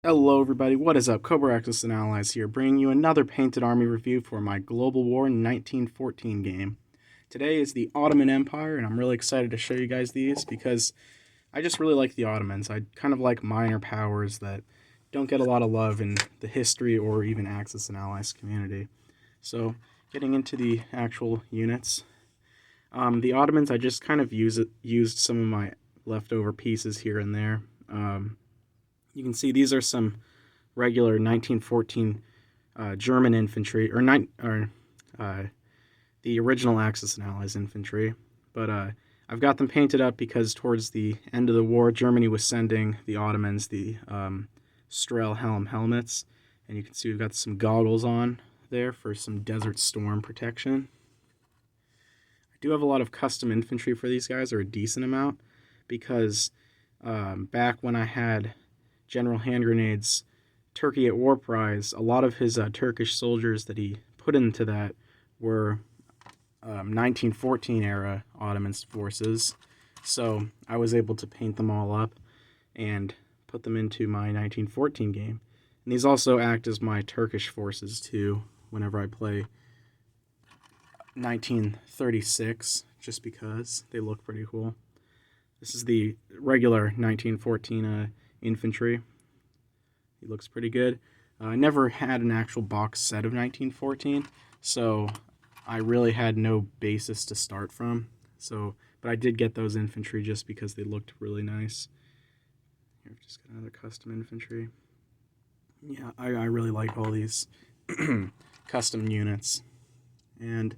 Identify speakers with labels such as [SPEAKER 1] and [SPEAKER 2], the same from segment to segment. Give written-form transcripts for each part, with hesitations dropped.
[SPEAKER 1] Hello everybody, what is up? Cobra Axis and Allies here, bringing you another Painted Army review for my Global War 1914 game. Today is the Ottoman Empire, and I'm really excited to show you guys these because I just really like the Ottomans. I kind of like minor powers that don't get a lot of love in the history or even Axis and Allies community. So, getting into the actual units. The Ottomans, I just kind of used some of my leftover pieces here and there. You can see these are some regular 1914 German infantry, or the original Axis and Allies infantry. But I've got them painted up because towards the end of the war, Germany was sending the Ottomans the Strelhelm helmets. And you can see we've got some goggles on there for some Desert Storm protection. I do have a lot of custom infantry for these guys, or a decent amount, because back when I had General Hand Grenade's Turkey at War Prize, a lot of his Turkish soldiers that he put into that were 1914 era Ottoman forces. So I was able to paint them all up and put them into my 1914 game. And these also act as my Turkish forces too whenever I play 1936, just because they look pretty cool. This is the regular 1914 infantry. He looks pretty good. I never had an actual box set of 1914, so I really had no basis to start from. But I did get those infantry just because they looked really nice. Here, I've just got another custom infantry. Yeah, I really like all these custom units. And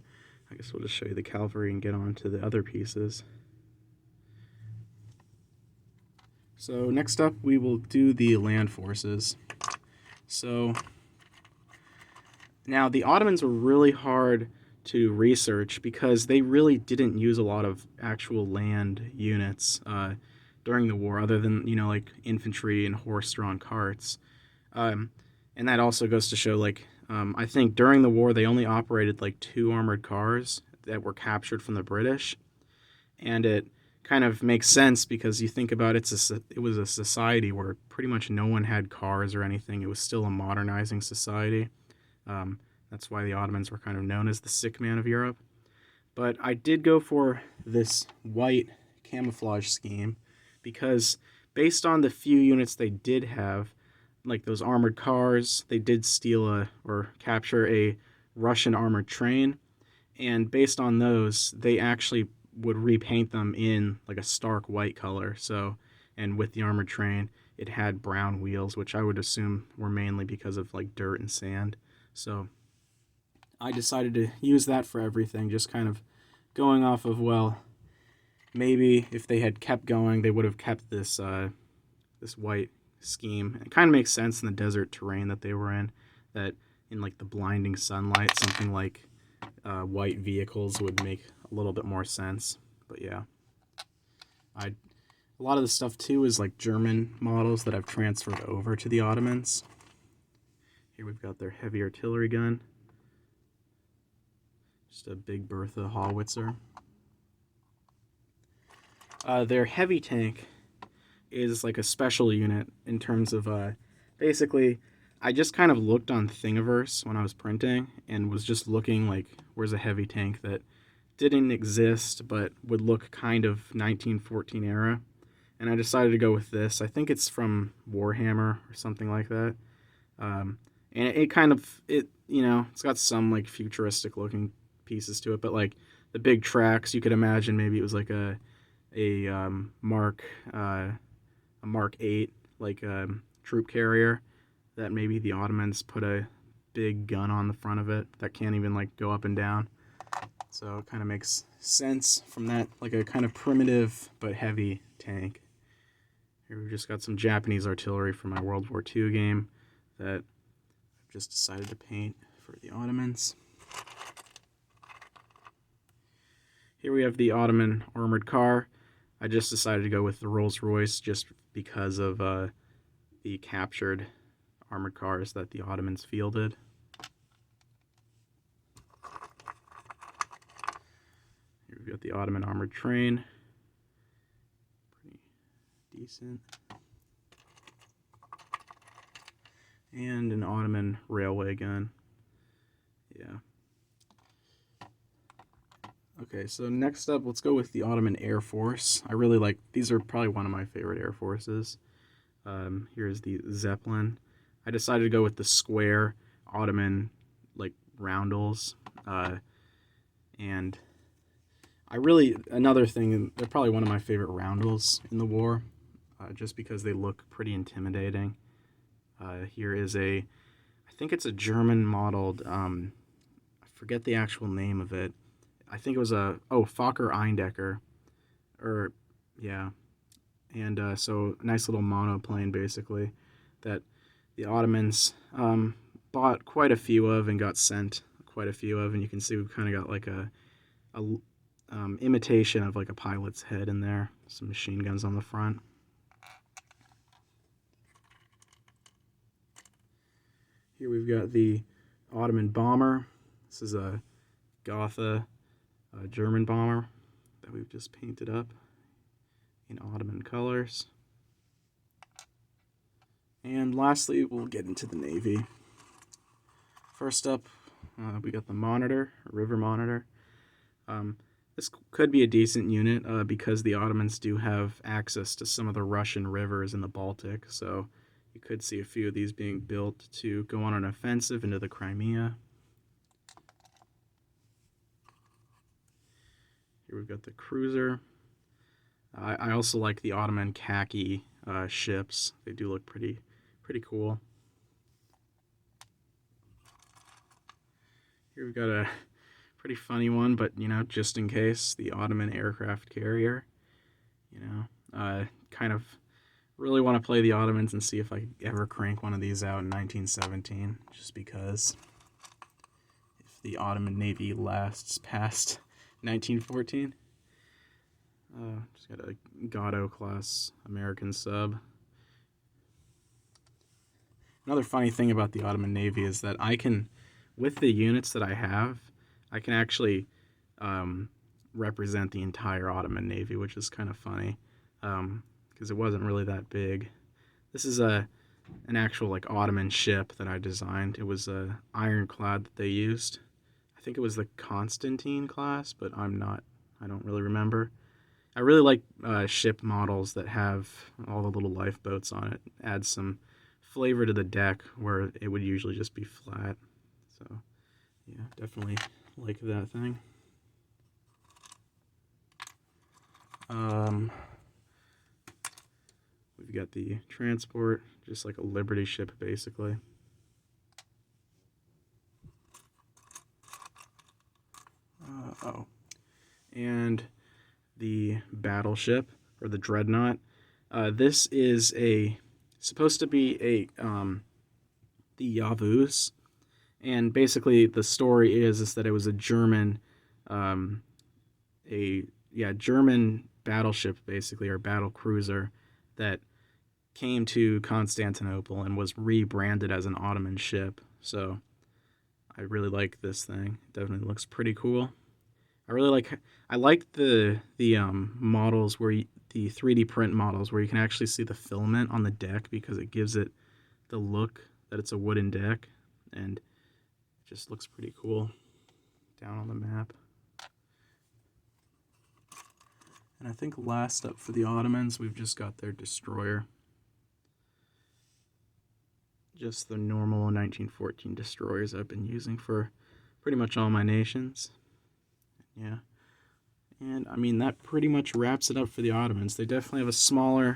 [SPEAKER 1] I guess we'll just show you the cavalry and get on to the other pieces. So next up, we will do the land forces. So now the Ottomans were really hard to research because they really didn't use a lot of actual land units during the war, other than, like infantry and horse-drawn carts. And that also goes to show, like, I think during the war they only operated like 2 armored cars that were captured from the British, and it kind of makes sense because you think about it was a society where pretty much no one had cars or anything. It was still a modernizing society. That's why the Ottomans were kind of known as the sick man of Europe. But I did go for this white camouflage scheme because based on the few units they did have, like those armored cars, they did steal or capture a Russian armored train, and based on those, they actually would repaint them in like a stark white color. And with the armored train, it had brown wheels, which I would assume were mainly because of like dirt and sand. So I decided to use that for everything, just kind of going off of, well, maybe if they had kept going, they would have kept this white scheme. It kind of makes sense in the desert terrain that they were in, that in like the blinding sunlight, something like white vehicles would make a little bit more sense. But yeah, a lot of the stuff too is like German models that I've transferred over to the Ottomans. Here we've got their heavy artillery gun, just a big Bertha howitzer. Their heavy tank is like a special unit in terms of basically, I just kind of looked on Thingiverse when I was printing and was just looking like, where's a heavy tank that didn't exist but would look kind of 1914 era, and I decided to go with this. I think it's from Warhammer or something like that, and it kind of, it's got some like futuristic looking pieces to it, but like the big tracks, you could imagine maybe it was like a Mark 8 like troop carrier that maybe the Ottomans put a big gun on the front of it that can't even like go up and down. So it kind of makes sense from that, like a kind of primitive but heavy tank. Here we've just got some Japanese artillery from my World War II game that I've just decided to paint for the Ottomans. Here we have the Ottoman armored car. I just decided to go with the Rolls-Royce just because of the captured armored cars that the Ottomans fielded. Here we've got the Ottoman armored train. Pretty decent. And an Ottoman railway gun. Yeah. Okay, so next up, let's go with the Ottoman Air Force. I really like, these are probably one of my favorite air forces. Here's the Zeppelin. I decided to go with the square Ottoman, like, roundels. And another thing, they're probably one of my favorite roundels in the war, just because they look pretty intimidating. Here is I think it's a German modeled, I forget the actual name of it. I think it was Fokker Eindecker, or, yeah. And so, a nice little monoplane, basically, that the Ottomans bought quite a few of and got sent quite a few of, and you can see we've kind of got like a imitation of like a pilot's head in there, some machine guns on the front. Here we've got the Ottoman bomber. This is a Gotha German bomber that we've just painted up in Ottoman colors. And lastly, we'll get into the Navy. First up, we got the Monitor, River Monitor. This could be a decent unit because the Ottomans do have access to some of the Russian rivers in the Baltic, so you could see a few of these being built to go on an offensive into the Crimea. Here we've got the cruiser. I also like the Ottoman khaki ships. They do look pretty cool. Here we've got a pretty funny one, but, just in case, the Ottoman aircraft carrier. Kind of really want to play the Ottomans and see if I could ever crank one of these out in 1917, just because if the Ottoman Navy lasts past 1914. Just got a Gatto class American sub. Another funny thing about the Ottoman Navy is that with the units that I have, I can actually represent the entire Ottoman Navy, which is kind of funny, because it wasn't really that big. This is an actual like Ottoman ship that I designed. It was a ironclad that they used. I think it was the Constantine class, but I don't really remember. I really like ship models that have all the little lifeboats on it. Add some flavor to the deck where it would usually just be flat. So, yeah, definitely like that thing. We've got the transport, just like a Liberty ship, basically. And the Battleship, or the Dreadnought. This is supposed to be the Yavuz, and basically the story is that it was a German, German battleship, basically, or battle cruiser, that came to Constantinople and was rebranded as an Ottoman ship. So I really like this thing. It definitely looks pretty cool. I like the models the 3D print models where you can actually see the filament on the deck, because it gives it the look that it's a wooden deck, and it just looks pretty cool down on the map. And I think last up for the Ottomans, we've just got their destroyer. Just the normal 1914 destroyers I've been using for pretty much all my nations. Yeah. And, I mean, that pretty much wraps it up for the Ottomans. They definitely have a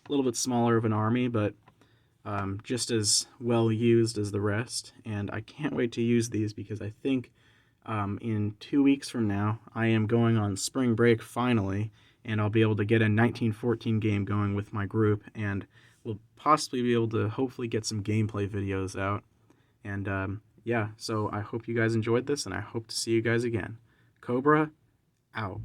[SPEAKER 1] little bit smaller of an army, but just as well used as the rest. And I can't wait to use these, because I think in 2 weeks from now, I am going on spring break finally, and I'll be able to get a 1914 game going with my group, and we'll possibly be able to hopefully get some gameplay videos out. And, yeah, so I hope you guys enjoyed this, and I hope to see you guys again. Cobra, out.